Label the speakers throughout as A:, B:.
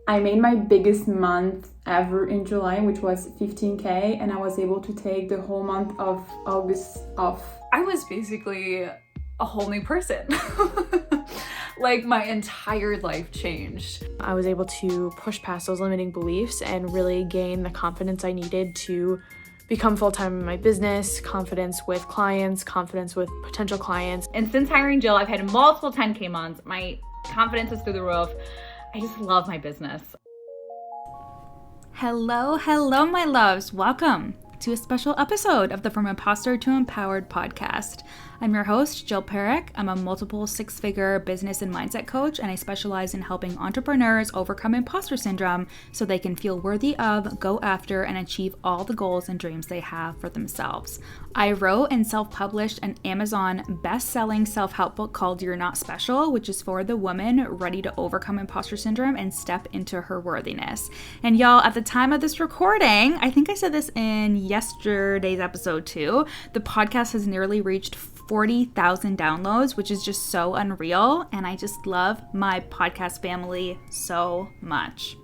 A: I made my biggest month ever in July, which was 15K, and I was able to take the whole month of August off.
B: I was basically a whole new person. Like my entire life changed.
C: I was able to push past those limiting beliefs and really gain the confidence I needed to become full-time in my business, confidence with clients, confidence with potential clients.
D: And since hiring Jill, I've had multiple 10K months. My confidence is through the roof. I just love my business.
B: Hello, my loves. Welcome to a special episode of the From Imposter to Empowered podcast. I'm your host, Jill Perrick. I'm a multiple six-figure business and mindset coach, and I specialize in helping entrepreneurs overcome imposter syndrome so they can feel worthy of, go after, and achieve all the goals and dreams they have for themselves. I wrote and self-published an Amazon best-selling self-help book called You're Not Special, which is for the woman ready to overcome imposter syndrome and step into her worthiness. And y'all, at the time of this recording, I think I said this in yesterday's episode too, the podcast has nearly reached 40,000 downloads, which is just so unreal. And I just love my podcast family so much.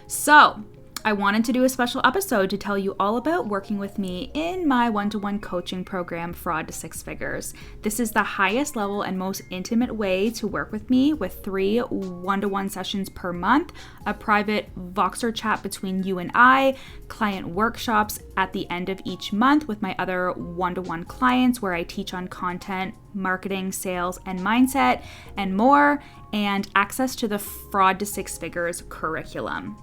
B: So I wanted to do a special episode to tell you all about working with me in my one-to-one coaching program, Fraud to Six Figures. This is the highest level and most intimate way to work with me, with 3 one-to-one sessions per month, a private Voxer chat between you and I, client workshops at the end of each month with my other one-to-one clients where I teach on content, marketing, sales, and mindset, and more, and access to the Fraud to Six Figures curriculum.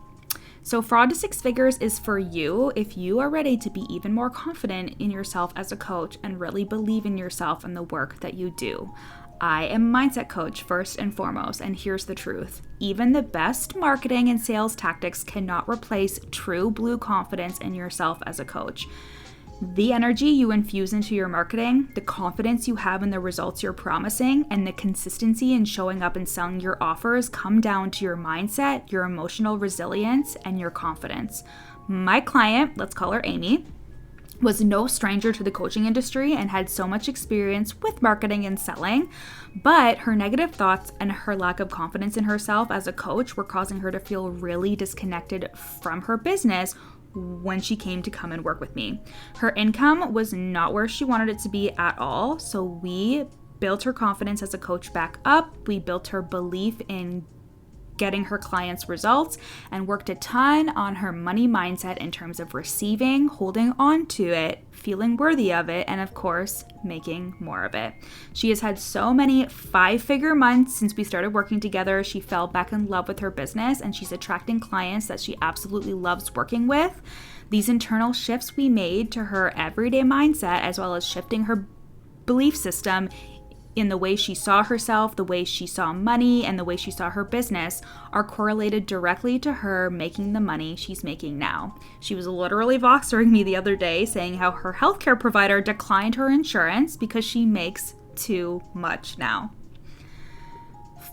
B: So Fraud to Six Figures is for you if you are ready to be even more confident in yourself as a coach and really believe in yourself and the work that you do. I am a mindset coach first and foremost, and here's the truth. Even the best marketing and sales tactics cannot replace true blue confidence in yourself as a coach. The energy you infuse into your marketing, the confidence you have in the results you're promising, and the consistency in showing up and selling your offers come down to your mindset, your emotional resilience, and your confidence. My client, let's call her Amy, was no stranger to the coaching industry and had so much experience with marketing and selling, but her negative thoughts and her lack of confidence in herself as a coach were causing her to feel really disconnected from her business when she came to come and work with me. Her income was not where she wanted it to be at all, so we built her confidence as a coach back up. We built her belief in getting her clients results and worked a ton on her money mindset in terms of receiving, holding on to it, feeling worthy of it, and of course, making more of it. She has had so many 5-figure months since we started working together. She fell back in love with her business and she's attracting clients that she absolutely loves working with. These internal shifts we made to her everyday mindset, as well as shifting her belief system in the way she saw herself, the way she saw money, and the way she saw her business, are correlated directly to her making the money she's making now. She was literally Voxering me the other day saying how her healthcare provider declined her insurance because she makes too much now.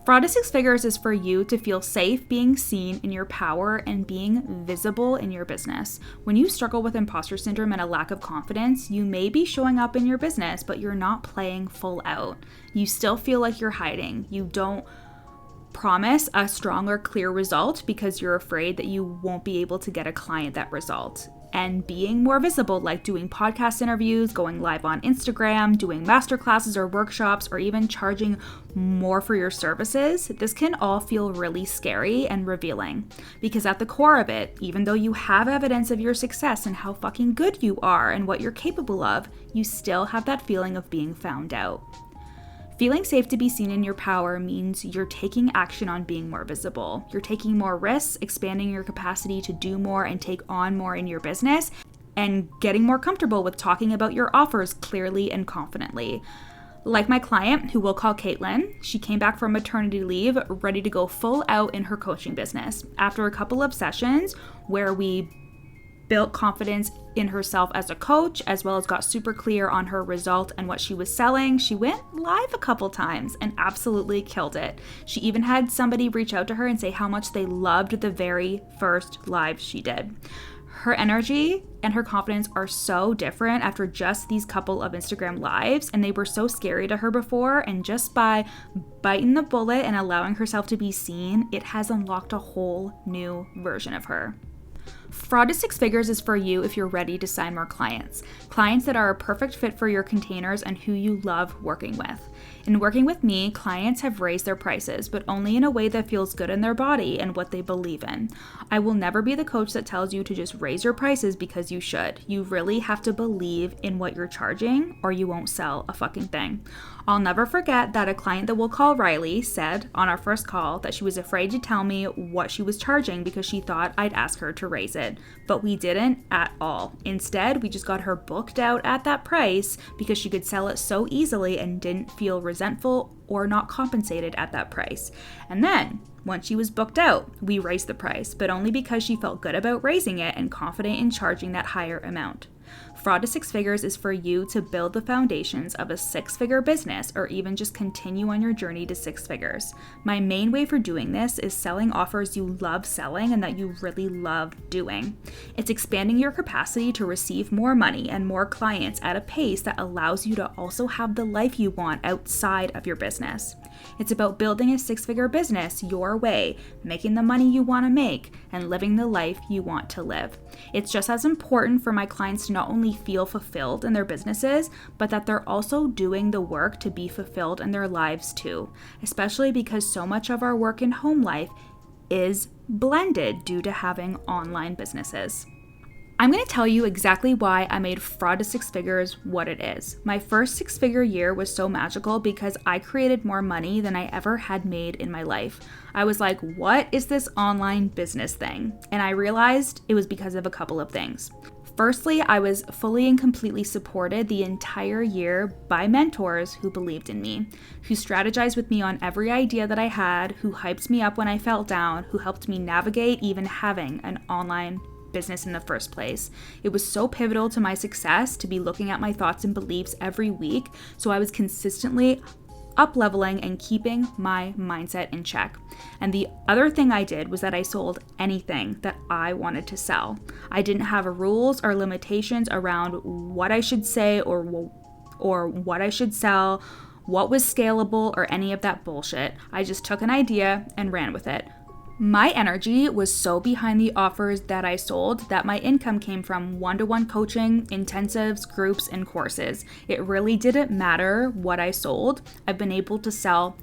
B: Fraud to Six Figures is for you to feel safe being seen in your power and being visible in your business. When you struggle with imposter syndrome and a lack of confidence, you may be showing up in your business, but you're not playing full out. You still feel like you're hiding. You don't promise a strong or clear result because you're afraid that you won't be able to get a client that result. And being more visible, like doing podcast interviews, going live on Instagram, doing masterclasses or workshops, or even charging more for your services, this can all feel really scary and revealing. Because at the core of it, even though you have evidence of your success and how fucking good you are and what you're capable of, you still have that feeling of being found out. Feeling safe to be seen in your power means you're taking action on being more visible. You're taking more risks, expanding your capacity to do more and take on more in your business, and getting more comfortable with talking about your offers clearly and confidently. Like my client, who we'll call Caitlin, she came back from maternity leave ready to go full out in her coaching business. After a couple of sessions where we built confidence in herself as a coach, as well as got super clear on her result and what she was selling, she went live a couple times and absolutely killed it. She even had somebody reach out to her and say how much they loved the very first live she did. Her energy and her confidence are so different after just these couple of Instagram lives, and they were so scary to her before, and just by biting the bullet and allowing herself to be seen, it has unlocked a whole new version of her. Fraud to Six Figures is for you if you're ready to sign more clients. Clients that are a perfect fit for your containers and who you love working with. In working with me, clients have raised their prices, but only in a way that feels good in their body and what they believe in. I will never be the coach that tells you to just raise your prices because you should. You really have to believe in what you're charging, or you won't sell a fucking thing. I'll never forget that a client that we'll call Riley said on our first call that she was afraid to tell me what she was charging because she thought I'd ask her to raise it. But we didn't at all. Instead, we just got her booked out at that price because she could sell it so easily and didn't feel resentful or not compensated at that price. And then, once she was booked out, we raised the price, but only because she felt good about raising it and confident in charging that higher amount. Fraud to Six Figures is for you to build the foundations of a six-figure business or even just continue on your journey to six figures. My main way for doing this is selling offers you love selling and that you really love doing. It's expanding your capacity to receive more money and more clients at a pace that allows you to also have the life you want outside of your business. It's about building a six-figure business your way, making the money you want to make, and living the life you want to live. It's just as important for my clients to not only feel fulfilled in their businesses, but that they're also doing the work to be fulfilled in their lives too, especially because so much of our work and home life is blended due to having online businesses. I'm going to tell you exactly why I made Fraud to Six Figures what it is. My first six-figure year was so magical because I created more money than I ever had made in my life. I was like, what is this online business thing? And I realized it was because of a couple of things. Firstly, I was fully and completely supported the entire year by mentors who believed in me, who strategized with me on every idea that I had, who hyped me up when I felt down, who helped me navigate even having an online business in the first place. It was so pivotal to my success to be looking at my thoughts and beliefs every week, so I was consistently up-leveling and keeping my mindset in check. And the other thing I did was that I sold anything that I wanted to sell. I didn't have rules or limitations around what I should say or what I should sell, what was scalable, or any of that bullshit. I just took an idea and ran with it. My energy was so behind the offers that I sold that my income came from one-to-one coaching, intensives, groups, and courses. It really didn't matter what I sold. I've been able to sell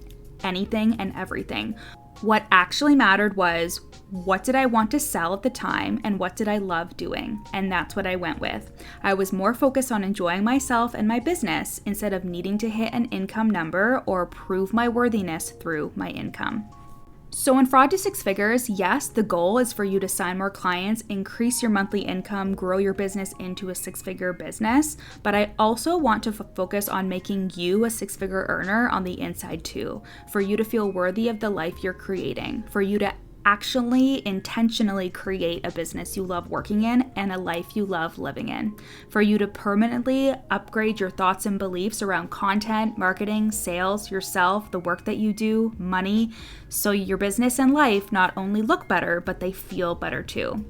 B: anything and everything. What actually mattered was what did I want to sell at the time and what did I love doing? And that's what I went with. I was more focused on enjoying myself and my business instead of needing to hit an income number or prove my worthiness through my income. So in Fraud to Six Figures, yes, the goal is for you to sign more clients, increase your monthly income, grow your business into a six-figure business, but I also want to focus on making you a six-figure earner on the inside too, for you to feel worthy of the life you're creating, for you to actually intentionally create a business you love working in and a life you love living in, for you to permanently upgrade your thoughts and beliefs around content, marketing, sales, yourself, the work that you do, money, so your business and life not only look better, but they feel better too.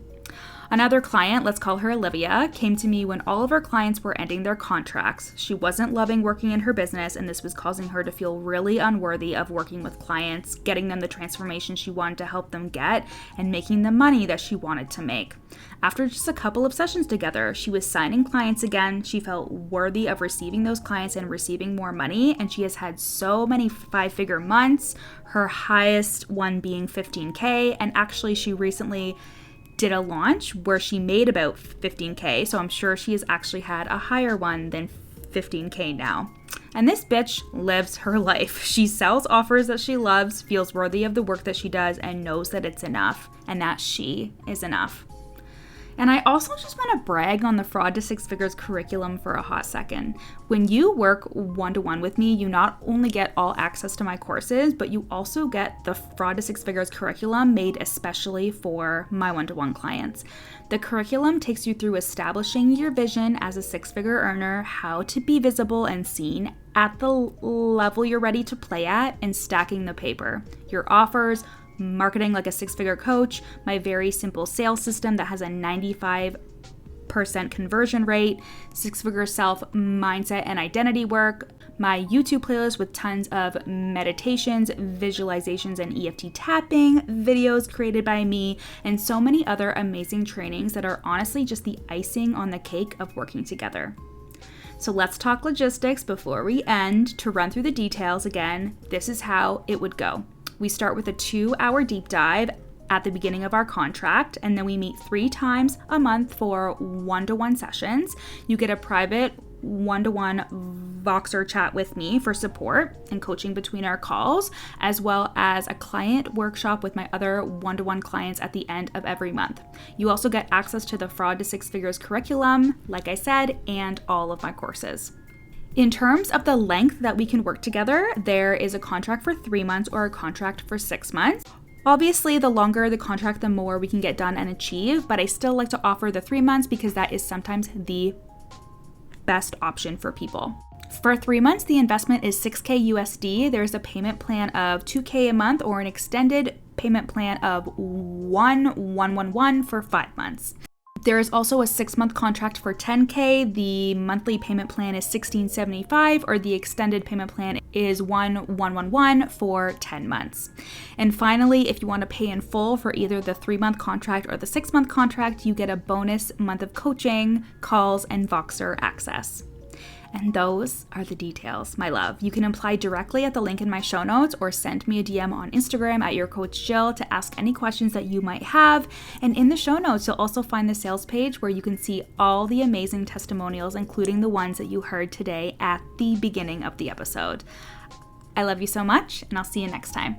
B: Another client, let's call her Olivia, came to me when all of her clients were ending their contracts. She wasn't loving working in her business, and this was causing her to feel really unworthy of working with clients, getting them the transformation she wanted to help them get, and making the money that she wanted to make. After just a couple of sessions together, she was signing clients again. She felt worthy of receiving those clients and receiving more money, and she has had so many five-figure months, her highest one being $15K, and actually she recently did a launch where she made about $15K, so I'm sure she has actually had a higher one than $15K now. And this bitch lives her life. She sells offers that she loves, feels worthy of the work that she does, and knows that it's enough, and that she is enough. And I also just want to brag on the Fraud to Six Figures curriculum for a hot second. When you work one-to-one with me, you not only get all access to my courses, but you also get the Fraud to Six Figures curriculum made especially for my one-to-one clients. The curriculum takes you through establishing your vision as a six-figure earner, how to be visible and seen at the level you're ready to play at, and stacking the paper, your offers, Marketing Like a Six-Figure Coach, my very simple sales system that has a 95% conversion rate, Six-Figure Self mindset and identity work, my YouTube playlist with tons of meditations, visualizations, and EFT tapping, videos created by me, and so many other amazing trainings that are honestly just the icing on the cake of working together. So let's talk logistics before we end. To run through the details again, this is how it would go. We start with a 2-hour deep dive at the beginning of our contract, and then we meet 3 times a month for one-to-one sessions. You get a private one-to-one Voxer chat with me for support and coaching between our calls, as well as a client workshop with my other one-to-one clients at the end of every month. You also get access to the Fraud to Six Figures curriculum, like I said, and all of my courses. In terms of the length that we can work together, there is a contract for 3 months or a contract for 6 months. Obviously, the longer the contract, the more we can get done and achieve, but I still like to offer the 3 months because that is sometimes the best option for people. For 3 months, the investment is $6K USD. There's a payment plan of $2K a month or an extended payment plan of $111 for 5 months. There is also a 6-month contract for $10K. The monthly payment plan is $1675, or the extended payment plan is $111 for 10 months. And finally, if you want to pay in full for either the 3-month contract or the 6-month contract, you get a bonus month of coaching, calls, and Voxer access. And those are the details, my love. You can apply directly at the link in my show notes or send me a DM on Instagram at YourCoachJill to ask any questions that you might have. And in the show notes, you'll also find the sales page where you can see all the amazing testimonials, including the ones that you heard today at the beginning of the episode. I love you so much, and I'll see you next time.